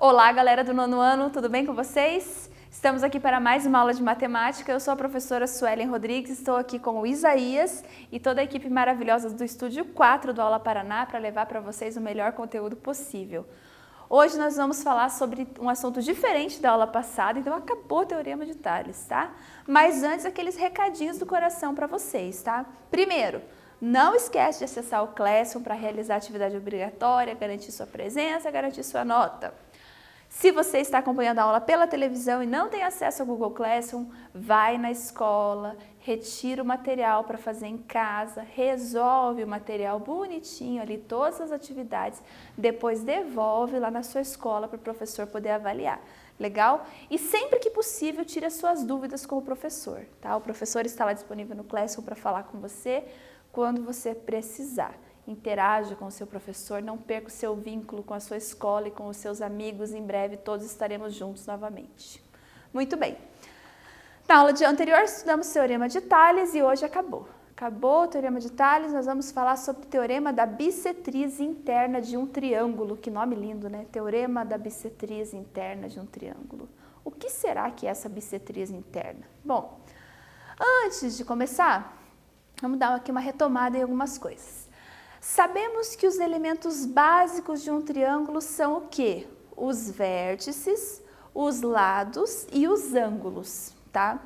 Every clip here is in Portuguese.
Olá, galera do nono ano, tudo bem com vocês? Estamos aqui para mais uma aula de matemática. Eu sou a professora Suelen Rodrigues, estou aqui com o Isaías e toda a equipe maravilhosa do Estúdio 4 do Aula Paraná para levar para vocês o melhor conteúdo possível. Hoje nós vamos falar sobre um assunto diferente da aula passada, então acabou o Teorema de Tales, tá? Mas antes, aqueles recadinhos do coração para vocês, tá? Primeiro, não esquece de acessar o Classroom para realizar a atividade obrigatória, garantir sua presença, garantir sua nota. Se você está acompanhando a aula pela televisão e não tem acesso ao Google Classroom, vai na escola, retira o material para fazer em casa, resolve o material bonitinho ali, todas as atividades, depois devolve lá na sua escola para o professor poder avaliar. Legal? E sempre que possível, tire as suas dúvidas com o professor, tá? O professor está lá disponível no Classroom para falar com você quando você precisar. Interaja com o seu professor, não perca o seu vínculo com a sua escola e com os seus amigos. Em breve todos estaremos juntos novamente. Muito bem. Na aula anterior estudamos o Teorema de Tales e hoje acabou. Acabou o Teorema de Tales, nós vamos falar sobre o Teorema da bissetriz interna de um triângulo. Que nome lindo, né? Teorema da bissetriz interna de um triângulo. O que será que é essa bissetriz interna? Bom, antes de começar, vamos dar aqui uma retomada em algumas coisas. Sabemos que os elementos básicos de um triângulo são o quê? Os vértices, os lados e os ângulos, tá?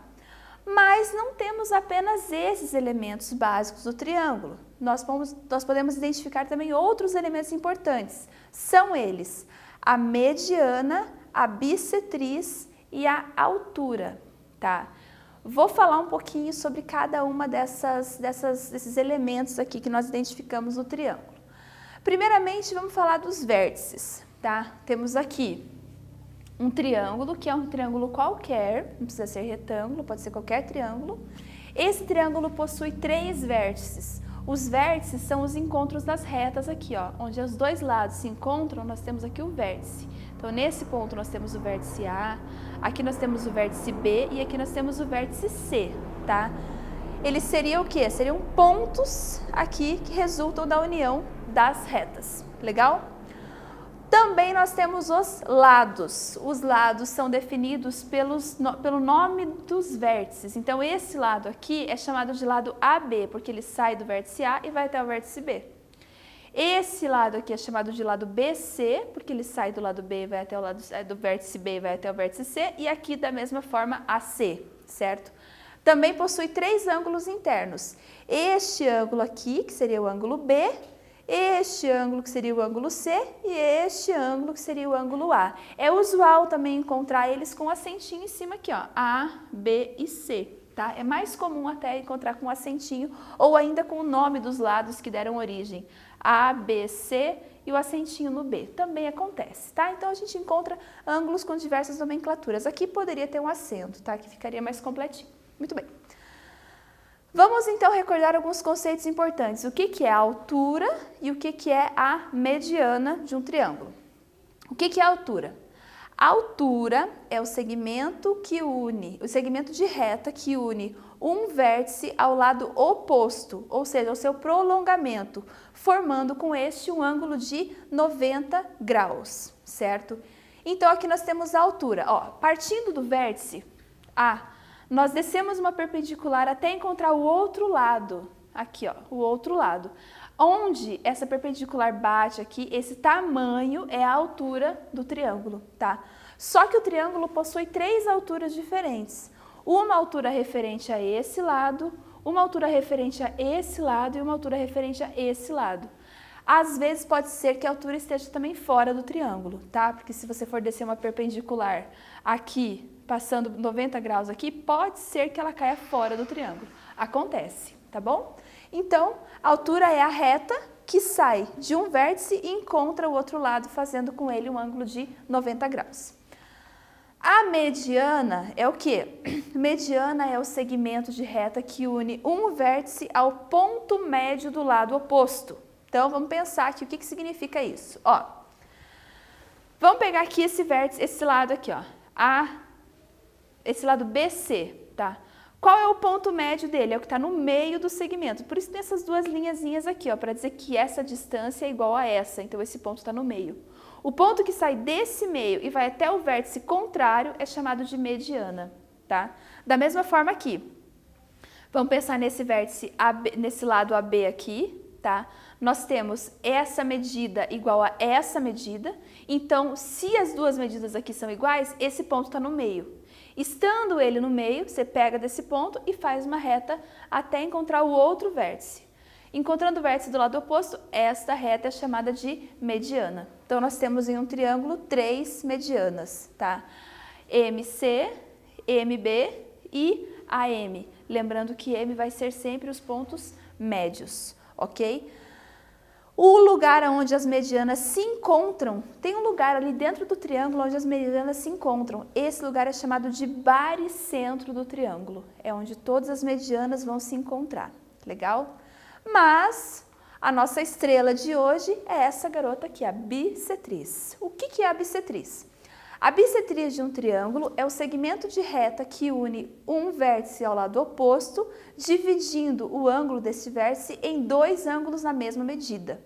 Mas não temos apenas esses elementos básicos do triângulo. Nós podemos identificar também outros elementos importantes. São eles a mediana, a bissetriz e a altura, tá? Vou falar um pouquinho sobre cada uma desses elementos aqui que nós identificamos no triângulo. Primeiramente, vamos falar dos vértices, tá? Temos aqui um triângulo, que é um triângulo qualquer, não precisa ser retângulo, pode ser qualquer triângulo. Esse triângulo possui 3 vértices. Os vértices são os encontros das retas aqui, ó, onde os dois lados se encontram, nós temos aqui o vértice. Então, nesse ponto nós temos o vértice A, aqui nós temos o vértice B e aqui nós temos o vértice C, tá? Eles seriam o quê? Seriam pontos aqui que resultam da união das retas, legal? Também nós temos os lados. Os lados são definidos pelo nome dos vértices. Então, esse lado aqui é chamado de lado AB, porque ele sai do vértice A e vai até o vértice B. Esse lado aqui é chamado de lado BC, porque ele sai do lado B e vai até o lado do vértice B e vai até o vértice C, e aqui da mesma forma AC, certo? Também possui 3 ângulos internos. Este ângulo aqui, que seria o ângulo B, este ângulo que seria o ângulo C e este ângulo que seria o ângulo A. É usual também encontrar eles com acentinho em cima aqui, ó, A, B e C. Tá? É mais comum até encontrar com acentinho ou ainda com o nome dos lados que deram origem. A, B, C e o acentinho no B. Também acontece, tá? Então, a gente encontra ângulos com diversas nomenclaturas. Aqui poderia ter um acento, tá? Que ficaria mais completinho. Muito bem. Vamos, então, recordar alguns conceitos importantes. O que é a altura e o que é a mediana de um triângulo. O que é a altura? A altura é o segmento de reta que une um vértice ao lado oposto, ou seja, o seu prolongamento, formando com este um ângulo de 90 graus, certo? Então, aqui nós temos a altura. Ó, partindo do vértice A, nós descemos uma perpendicular até encontrar o outro lado, aqui, ó, o outro lado. Onde essa perpendicular bate aqui, esse tamanho é a altura do triângulo, tá? Só que o triângulo possui 3 alturas diferentes. Uma altura referente a esse lado, uma altura referente a esse lado e uma altura referente a esse lado. Às vezes pode ser que a altura esteja também fora do triângulo, tá? Porque se você for descer uma perpendicular aqui, passando 90 graus aqui, pode ser que ela caia fora do triângulo. Acontece, tá bom? Então, a altura é a reta que sai de um vértice e encontra o outro lado, fazendo com ele um ângulo de 90 graus. A mediana é o quê? Mediana é o segmento de reta que une um vértice ao ponto médio do lado oposto. Então, vamos pensar aqui o que significa isso. Ó, vamos pegar aqui esse vértice, esse lado aqui, ó, esse lado BC, tá? Qual é o ponto médio dele? É o que está no meio do segmento. Por isso tem essas duas linhazinhas aqui, ó, para dizer que essa distância é igual a essa. Então, esse ponto está no meio. O ponto que sai desse meio e vai até o vértice contrário é chamado de mediana, tá? Da mesma forma aqui. Vamos pensar nesse vértice AB, nesse lado AB aqui, tá? Nós temos essa medida igual a essa medida. Então, se as duas medidas aqui são iguais, esse ponto está no meio. Estando ele no meio, você pega desse ponto e faz uma reta até encontrar o outro vértice. Encontrando o vértice do lado oposto, esta reta é chamada de mediana. Então, nós temos em um triângulo 3 medianas, tá? MC, MB e AM. Lembrando que M vai ser sempre os pontos médios, ok? O lugar onde as medianas se encontram, tem um lugar ali dentro do triângulo onde as medianas se encontram. Esse lugar é chamado de baricentro do triângulo. É onde todas as medianas vão se encontrar. Legal? Mas a nossa estrela de hoje é essa garota aqui, a bissetriz. O que é a bissetriz? A bissetriz de um triângulo é o segmento de reta que une um vértice ao lado oposto, dividindo o ângulo desse vértice em dois ângulos na mesma medida.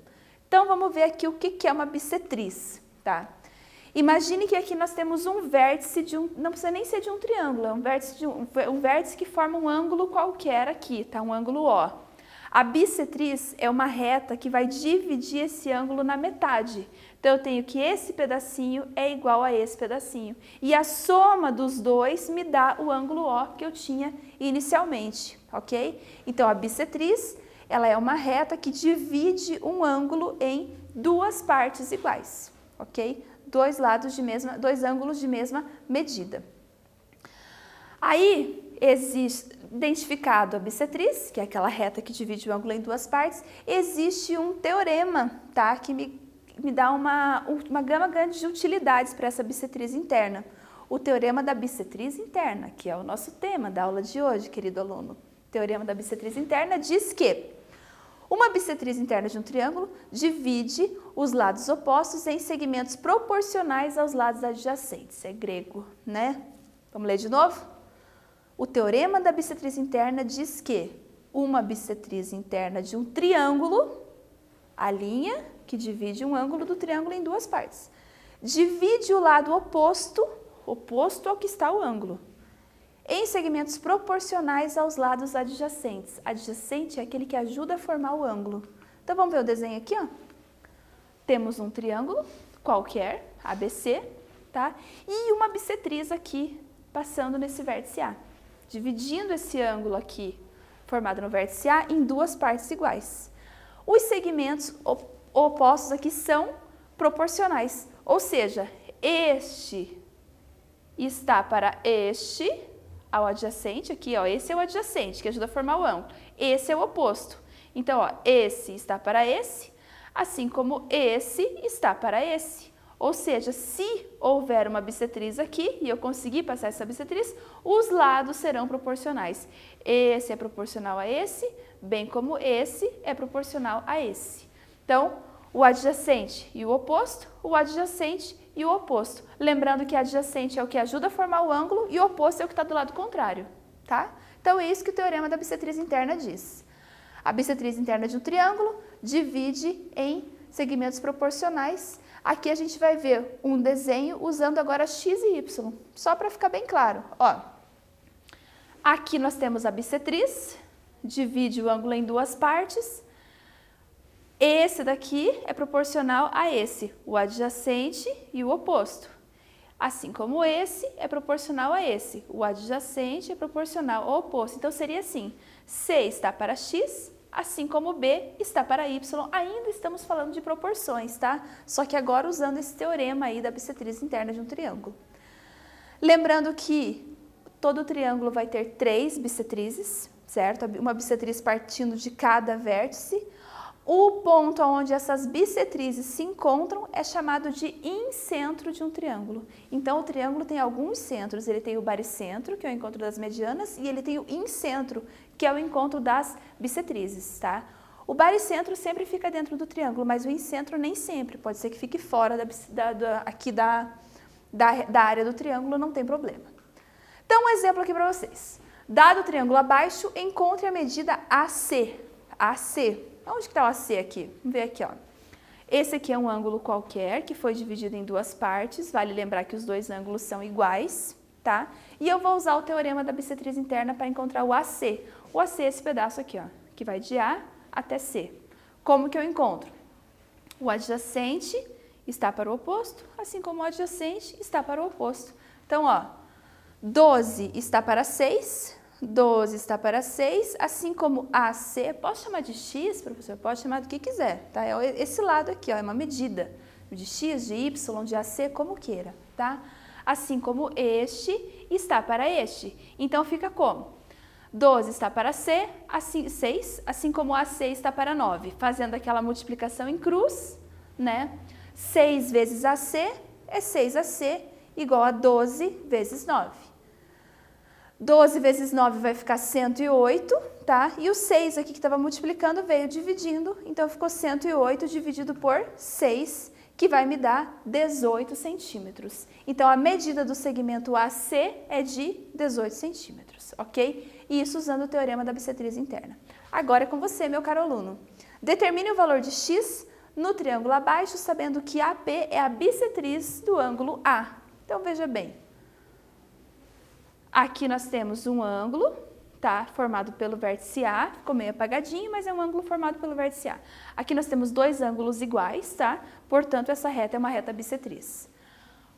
Então, vamos ver aqui o que é uma bissetriz, tá? Imagine que aqui nós temos um vértice de um, não precisa nem ser de um triângulo, é um vértice que forma um ângulo qualquer aqui, tá? Um ângulo O. A bissetriz é uma reta que vai dividir esse ângulo na metade. Então, eu tenho que esse pedacinho é igual a esse pedacinho. E a soma dos dois me dá o ângulo O que eu tinha inicialmente, ok? Então, a bissetriz, ela é uma reta que divide um ângulo em duas partes iguais, ok? Dois ângulos de mesma medida. Aí, existe, identificado a bissetriz, que é aquela reta que divide o ângulo em duas partes, existe um teorema, tá? Que me dá uma gama grande de utilidades para essa bissetriz interna. O teorema da bissetriz interna, que é o nosso tema da aula de hoje, querido aluno. O teorema da bissetriz interna diz que uma bissetriz interna de um triângulo divide os lados opostos em segmentos proporcionais aos lados adjacentes. É grego, né? Vamos ler de novo? O teorema da bissetriz interna diz que uma bissetriz interna de um triângulo, a linha que divide um ângulo do triângulo em duas partes, divide o lado oposto ao que está o ângulo, em segmentos proporcionais aos lados adjacentes. Adjacente é aquele que ajuda a formar o ângulo. Então, vamos ver o desenho aqui, ó. Temos um triângulo qualquer, ABC, tá? E uma bissetriz aqui, passando nesse vértice A, dividindo esse ângulo aqui, formado no vértice A, em duas partes iguais. Os segmentos opostos aqui são proporcionais, ou seja, este está para este, ao adjacente, aqui, ó, esse é o adjacente, que ajuda a formar o ângulo. Esse é o oposto. Então, ó, esse está para esse, assim como esse está para esse. Ou seja, se houver uma bissetriz aqui e eu conseguir passar essa bissetriz, os lados serão proporcionais. Esse é proporcional a esse, bem como esse é proporcional a esse. Então, o adjacente e o oposto, o adjacente e o oposto. Lembrando que adjacente é o que ajuda a formar o ângulo e o oposto é o que está do lado contrário, tá? Então, é isso que o teorema da bissetriz interna diz. A bissetriz interna de um triângulo divide em segmentos proporcionais. Aqui a gente vai ver um desenho usando agora x e y, só para ficar bem claro. Ó, aqui nós temos a bissetriz, divide o ângulo em duas partes. Esse daqui é proporcional a esse, o adjacente e o oposto. Assim como esse é proporcional a esse, o adjacente é proporcional ao oposto. Então, seria assim, C está para x, assim como B está para y. Ainda estamos falando de proporções, tá? Só que agora usando esse teorema aí da bissetriz interna de um triângulo. Lembrando que todo triângulo vai ter 3 bissetrizes, certo? Uma bissetriz partindo de cada vértice. O ponto onde essas bissetrizes se encontram é chamado de incentro de um triângulo. Então, o triângulo tem alguns centros. Ele tem o baricentro, que é o encontro das medianas, e ele tem o incentro, que é o encontro das bissetrizes, tá? O baricentro sempre fica dentro do triângulo, mas o incentro nem sempre. Pode ser que fique fora da área do triângulo, não tem problema. Então, um exemplo aqui para vocês. Dado o triângulo abaixo, encontre a medida AC. AC. Onde que está o AC aqui? Vamos ver aqui, ó. Esse aqui é um ângulo qualquer que foi dividido em duas partes. Vale lembrar que os dois ângulos são iguais, tá? E eu vou usar o teorema da bissetriz interna para encontrar o AC. O AC é esse pedaço aqui, ó, que vai de A até C. Como que eu encontro? O adjacente está para o oposto, assim como o adjacente está para o oposto. Então, ó, 12 está para 6, 12 está para 6, assim como AC, posso chamar de X, professor? Pode chamar do que quiser, tá? É esse lado aqui, ó, é uma medida de X, de Y, de AC, como queira, tá? Assim como este está para este. Então, fica como? 12 está para C, assim, 6, assim como AC está para 9. Fazendo aquela multiplicação em cruz, né? 6 vezes AC é 6AC, igual a 12 vezes 9. 12 vezes 9 vai ficar 108, tá? E o 6 aqui que estava multiplicando veio dividindo, então ficou 108 dividido por 6, que vai me dar 18 centímetros. Então, a medida do segmento AC é de 18 centímetros, ok? Isso usando o teorema da bissetriz interna. Agora é com você, meu caro aluno. Determine o valor de x no triângulo abaixo, sabendo que AP é a bissetriz do ângulo A. Então, veja bem. Aqui nós temos um ângulo, tá? Formado pelo vértice A, ficou meio apagadinho, mas é um ângulo formado pelo vértice A. Aqui nós temos dois ângulos iguais, tá? Portanto, essa reta é uma reta bissetriz.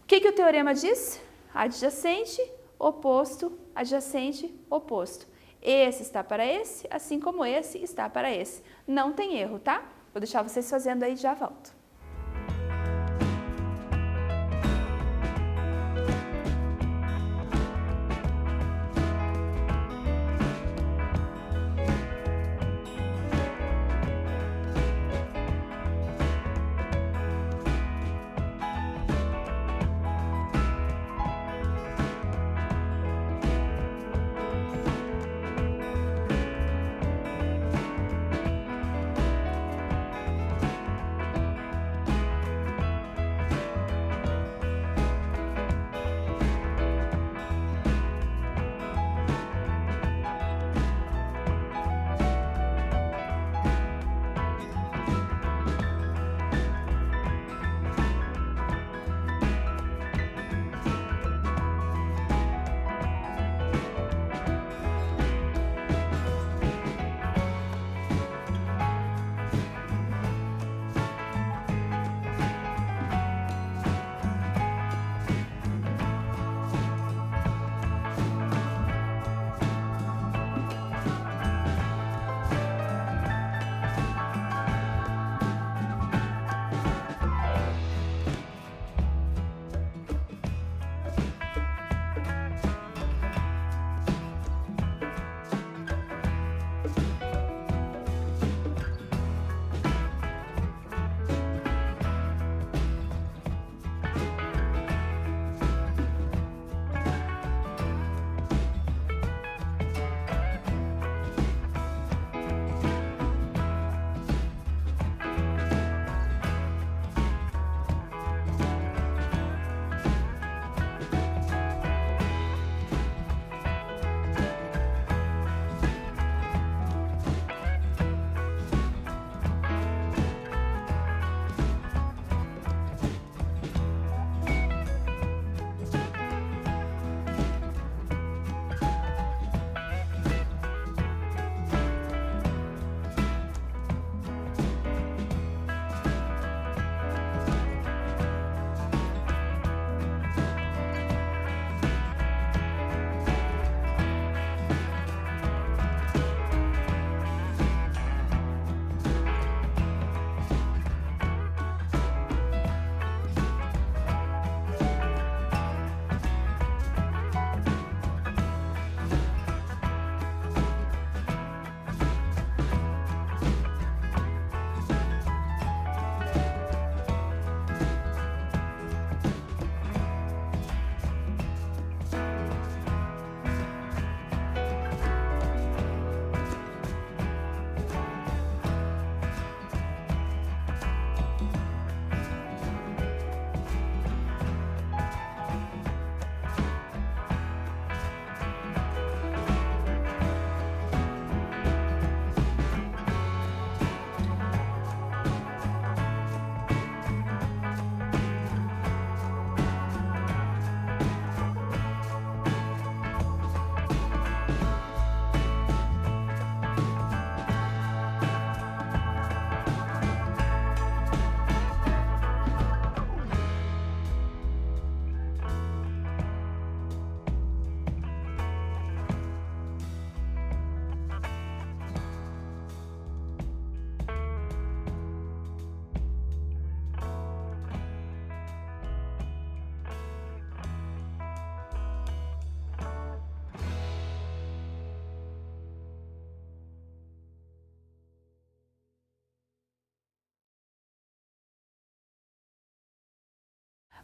O que o teorema diz? Adjacente, oposto, adjacente, oposto. Esse está para esse, assim como esse está para esse. Não tem erro, tá? Vou deixar vocês fazendo aí e já volto.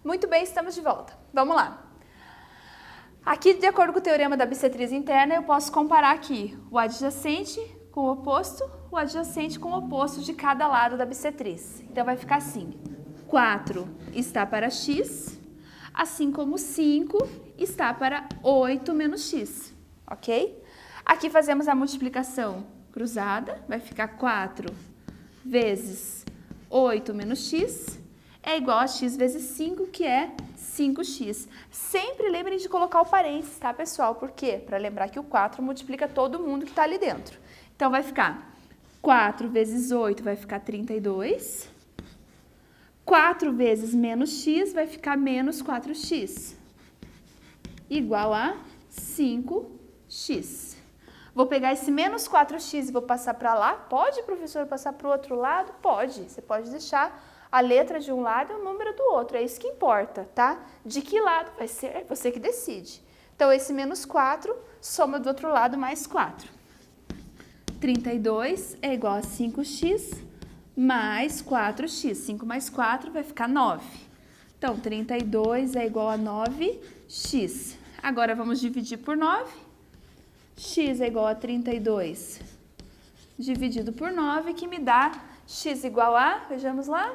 Muito bem, estamos de volta. Vamos lá. Aqui, de acordo com o teorema da bissetriz interna, eu posso comparar aqui o adjacente com o adjacente com o oposto de cada lado da bissetriz. Então, vai ficar assim, 4 está para x, assim como 5 está para 8 menos x, ok? Aqui fazemos a multiplicação cruzada, vai ficar 4 vezes 8 menos x é igual a x vezes 5, que é 5x. Sempre lembrem de colocar o parênteses, tá, pessoal? Por quê? Para lembrar que o 4 multiplica todo mundo que está ali dentro. Então, vai ficar 4 vezes 8 vai ficar 32. 4 vezes menos x vai ficar menos 4x. Igual a 5x. Vou pegar esse menos 4x e vou passar para lá. Pode, professor, passar para o outro lado? Pode. Você pode deixar a letra de um lado e o número do outro. É isso que importa, tá? De que lado vai ser? É você que decide. Então, esse menos 4 soma do outro lado mais 4. 32 é igual a 5x mais 4x. 5 mais 4 vai ficar 9. Então, 32 é igual a 9x. Agora, vamos dividir por 9. X é igual a 32 dividido por 9, que me dá x igual a, vejamos lá,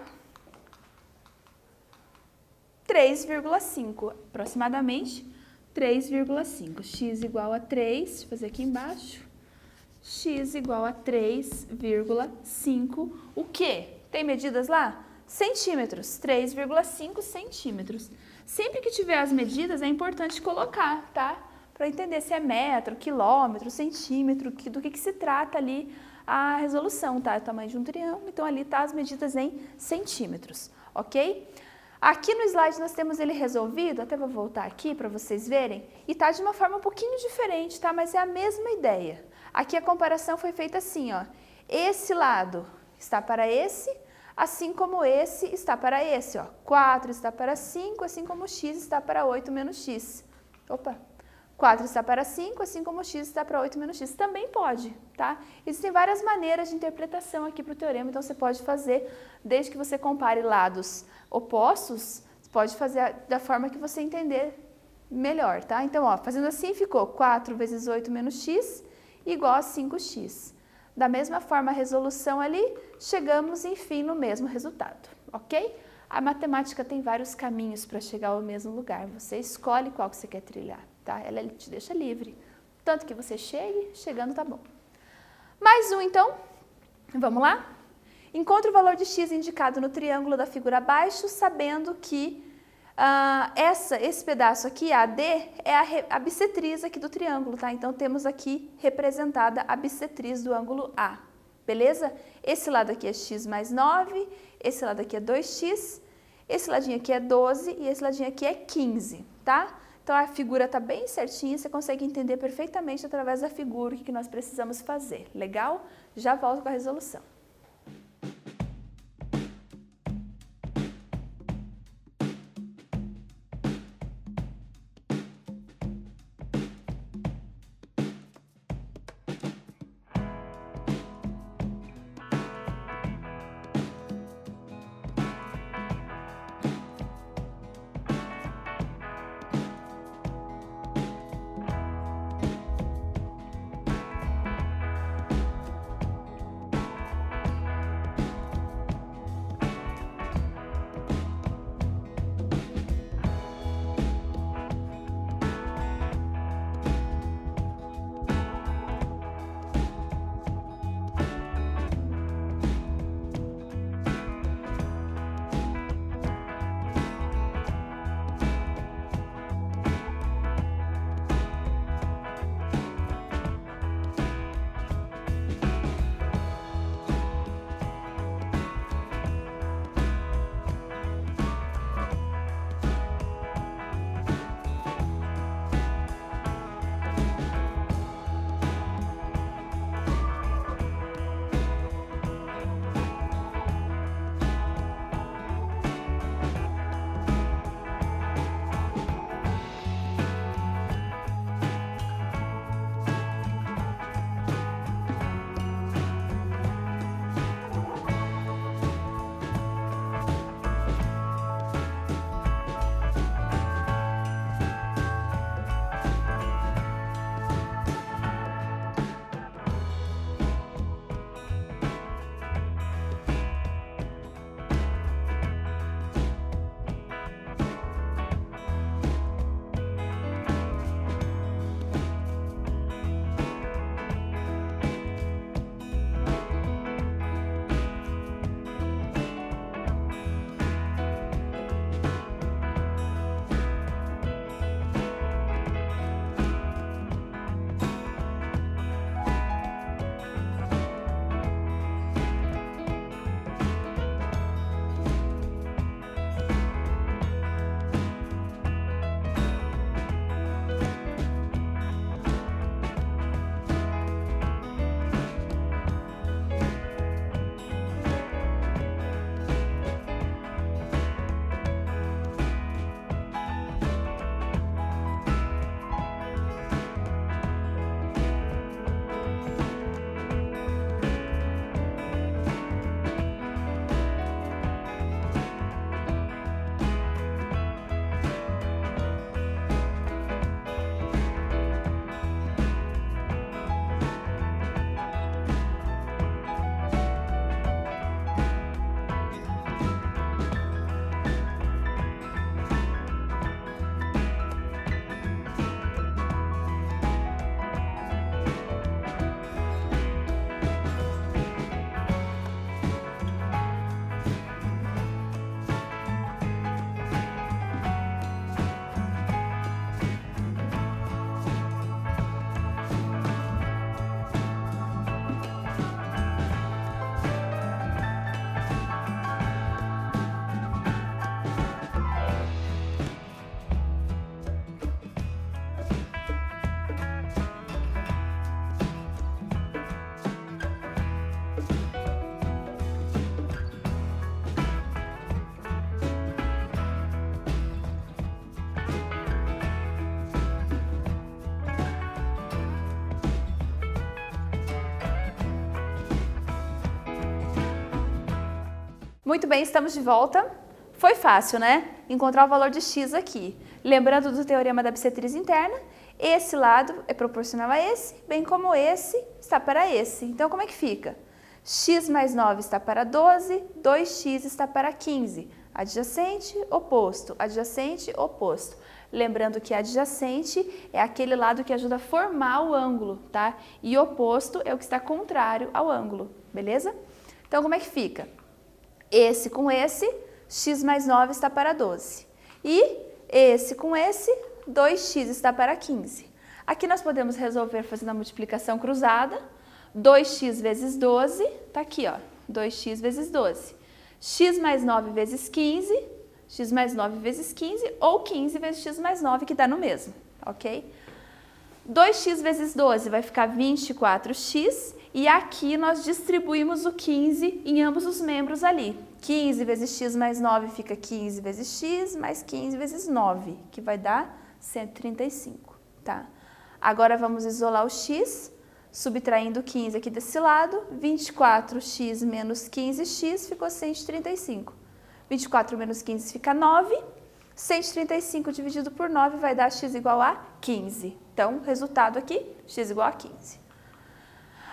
3,5, aproximadamente 3,5. X igual a 3, deixa eu fazer aqui embaixo, x igual a 3,5, o quê? Tem medidas lá? Centímetros, 3,5 centímetros. Sempre que tiver as medidas, é importante colocar, tá? Para entender se é metro, quilômetro, centímetro, do que se trata ali a resolução, tá? É o tamanho de um triângulo, então ali tá as medidas em centímetros, ok? Aqui no slide nós temos ele resolvido, até vou voltar aqui para vocês verem, e tá de uma forma um pouquinho diferente, tá? Mas é a mesma ideia. Aqui a comparação foi feita assim, ó. Esse lado está para esse, assim como esse está para esse, ó. 4 está para 5, assim como x está para 8 menos x. Opa! 4 está para 5, assim como x está para 8 menos x. Também pode, tá? Existem várias maneiras de interpretação aqui para o teorema, então você pode fazer, desde que você compare lados opostos, você pode fazer da forma que você entender melhor, tá? Então, ó, fazendo assim, ficou 4 vezes 8 menos x igual a 5x. Da mesma forma, a resolução ali, chegamos, enfim, no mesmo resultado, ok? A matemática tem vários caminhos para chegar ao mesmo lugar. Você escolhe qual que você quer trilhar, tá? Ela te deixa livre. Tanto que você chegue, chegando tá bom. Mais um, então. Vamos lá? Encontre o valor de x indicado no triângulo da figura abaixo, sabendo que esse pedaço aqui, AD, é a bissetriz aqui do triângulo, tá? Então, temos aqui representada a bissetriz do ângulo A, beleza? Esse lado aqui é x mais 9, esse lado aqui é 2x, esse ladinho aqui é 12 e esse ladinho aqui é 15, tá? Então, a figura está bem certinha, você consegue entender perfeitamente através da figura o que nós precisamos fazer, legal? Já volto com a resolução. Muito bem, estamos de volta. Foi fácil, né? Encontrar o valor de x aqui. Lembrando do teorema da bissetriz interna, esse lado é proporcional a esse, bem como esse está para esse. Então, como é que fica? X mais 9 está para 12, 2x está para 15. Adjacente, oposto, adjacente, oposto. Lembrando que adjacente é aquele lado que ajuda a formar o ângulo, tá? E oposto é o que está contrário ao ângulo, beleza? Então, como é que fica? Esse com esse, x mais 9 está para 12. E esse com esse, 2x está para 15. Aqui nós podemos resolver fazendo a multiplicação cruzada. 2x vezes 12, tá aqui, ó, 2x vezes 12. X mais 9 vezes 15, x mais 9 vezes 15, ou 15 vezes x mais 9, que dá no mesmo, ok? 2x vezes 12 vai ficar 24x, e aqui nós distribuímos o 15 em ambos os membros ali. 15 vezes x mais 9 fica 15 vezes x, mais 15 vezes 9, que vai dar 135, tá? Agora vamos isolar o x, subtraindo 15 aqui desse lado, 24x menos 15x ficou 135. 24 menos 15 fica 9, 135 dividido por 9 vai dar x igual a 15. Então, resultado aqui, x igual a 15.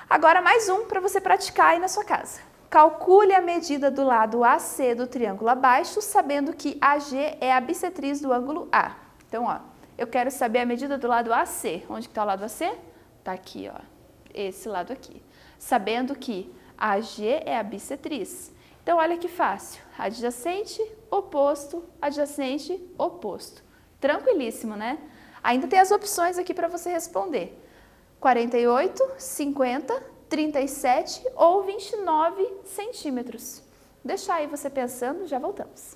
Agora mais um para você praticar aí na sua casa. Calcule a medida do lado AC do triângulo abaixo, sabendo que AG é a bissetriz do ângulo A. Então, ó, eu quero saber a medida do lado AC. Onde está o lado AC? Está aqui, ó, esse lado aqui. Sabendo que AG é a bissetriz. Então, olha que fácil. Adjacente, oposto, adjacente, oposto. Tranquilíssimo, né? Ainda tem as opções aqui para você responder. 48, 50, 37 ou 29 centímetros. Deixa aí você pensando, já voltamos.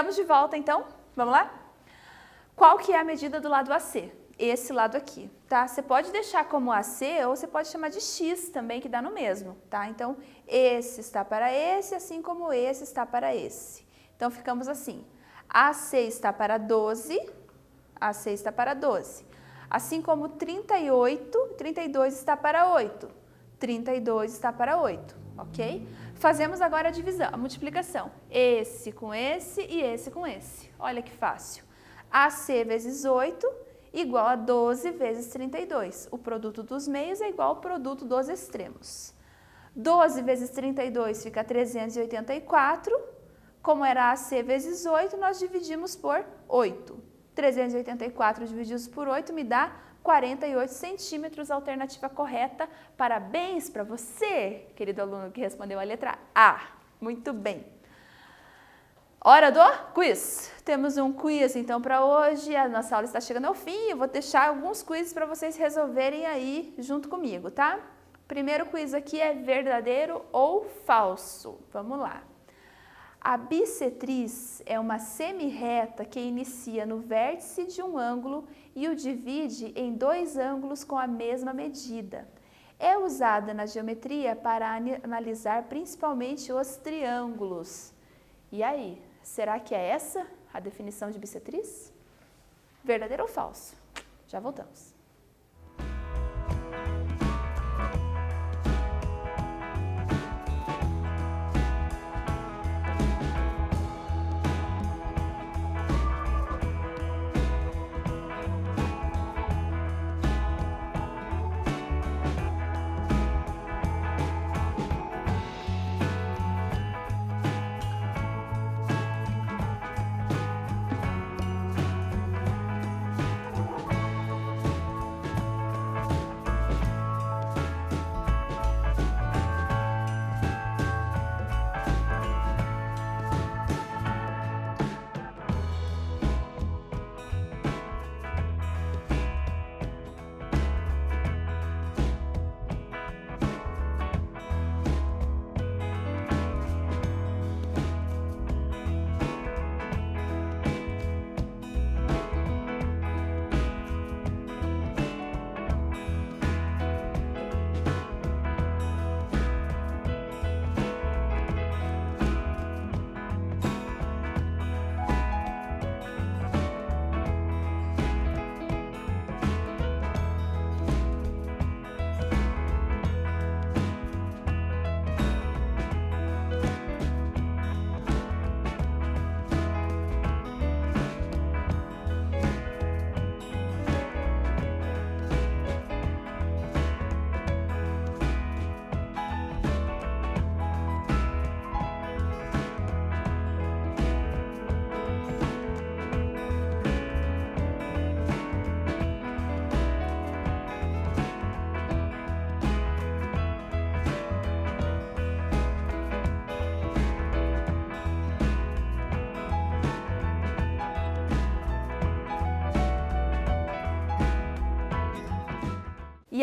Estamos de volta, então? Vamos lá? Qual que é a medida do lado AC? Esse lado aqui, tá? Você pode deixar como AC ou você pode chamar de X também, que dá no mesmo, tá? Então, esse está para esse, assim como esse está para esse. Então, ficamos assim. AC está para 12, AC está para 12. Assim como 38, 32 está para 8, 32 está para 8, ok? Fazemos agora a divisão, a multiplicação. Esse com esse e esse com esse. Olha que fácil. AC vezes 8 igual a 12 vezes 32. O produto dos meios é igual ao produto dos extremos. 12 vezes 32 fica 384. Como era AC vezes 8, nós dividimos por 8. 384 divididos por 8 me dá 48 centímetros, a alternativa correta. Parabéns para você, querido aluno que respondeu a letra A. Muito bem. Hora do quiz. Temos um quiz então para hoje, a nossa aula está chegando ao fim, eu vou deixar alguns quizzes para vocês resolverem aí junto comigo, tá? Primeiro quiz aqui é verdadeiro ou falso. Vamos lá. A bissetriz é uma semirreta que inicia no vértice de um ângulo e o divide em dois ângulos com a mesma medida. É usada na geometria para analisar principalmente os triângulos. E aí? Será que é essa a definição de bissetriz? Verdadeiro ou falso? Já voltamos.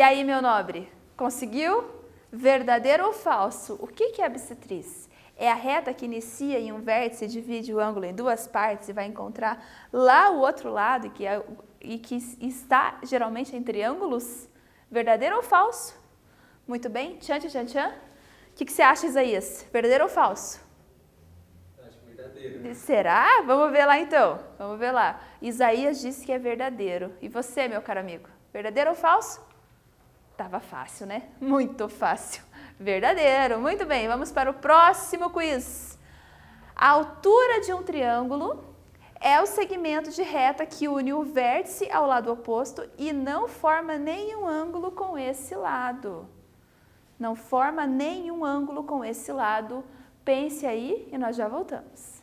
E aí, meu nobre, conseguiu? Verdadeiro ou falso? O que é a bissetriz? É a reta que inicia em um vértice e divide o ângulo em duas partes e vai encontrar lá o outro lado e que está geralmente em triângulos? Verdadeiro ou falso? Muito bem. Tchan, tchan, tchan. O que você acha, Isaías? Verdadeiro ou falso? Acho verdadeiro. Será? Vamos ver lá então. Vamos ver lá. Isaías disse que é verdadeiro. E você, meu caro amigo? Verdadeiro ou falso? Tava fácil, né? Muito fácil. Verdadeiro. Muito bem, vamos para o próximo quiz. A altura de um triângulo é o segmento de reta que une o vértice ao lado oposto e não forma nenhum ângulo com esse lado. Não forma nenhum ângulo com esse lado. Pense aí e nós já voltamos.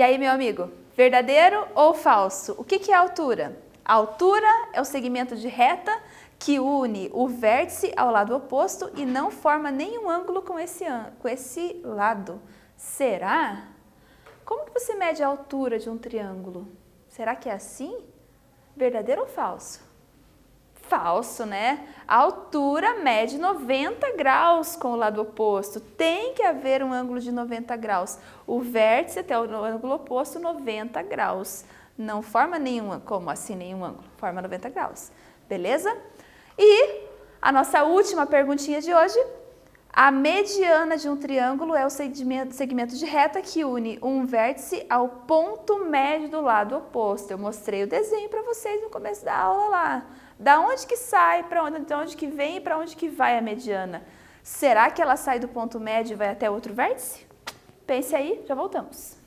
E aí, meu amigo, verdadeiro ou falso? O que é altura? A altura é o segmento de reta que une o vértice ao lado oposto e não forma nenhum ângulo com esse lado. Será? Como que você mede a altura de um triângulo? Será que é assim? Verdadeiro ou falso? Falso, né? A altura mede 90 graus com o lado oposto. Tem que haver um ângulo de 90 graus. O vértice até o ângulo oposto, 90 graus. Não forma nenhum, como assim nenhum ângulo? Forma 90 graus. Beleza? E a nossa última perguntinha de hoje. A mediana de um triângulo é o segmento de reta que une um vértice ao ponto médio do lado oposto. Eu mostrei o desenho para vocês no começo da aula lá. Da onde que sai, de onde que vem e para onde que vai a mediana? Será que ela sai do ponto médio e vai até outro vértice? Pense aí, já voltamos.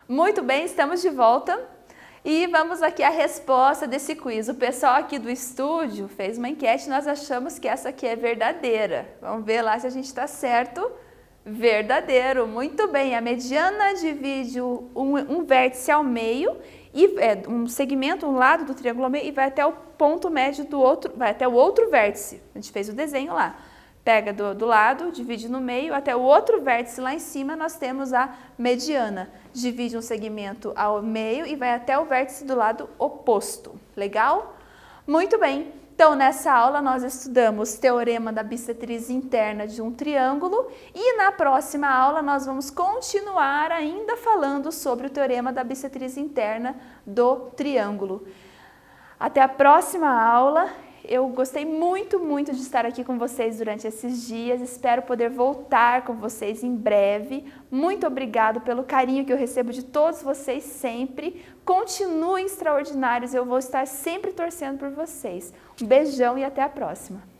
Muito bem, estamos de volta e vamos aqui a resposta desse quiz. O pessoal aqui do estúdio fez uma enquete e nós achamos que essa aqui é verdadeira. Vamos ver lá se a gente está certo. Verdadeiro, muito bem. A mediana divide um vértice ao meio, e um segmento, um lado do triângulo ao meio e vai até o ponto médio do outro, vai até o outro vértice. A gente fez o desenho lá. Pega do lado, divide no meio, até o outro vértice lá em cima nós temos a mediana. Divide um segmento ao meio e vai até o vértice do lado oposto. Legal? Muito bem. Então, nessa aula nós estudamos teorema da bissetriz interna de um triângulo e na próxima aula nós vamos continuar ainda falando sobre o teorema da bissetriz interna do triângulo. Até a próxima aula. Eu gostei muito de estar aqui com vocês durante esses dias, espero poder voltar com vocês em breve. Muito obrigado pelo carinho que eu recebo de todos vocês sempre. Continuem extraordinários, eu vou estar sempre torcendo por vocês. Um beijão e até a próxima.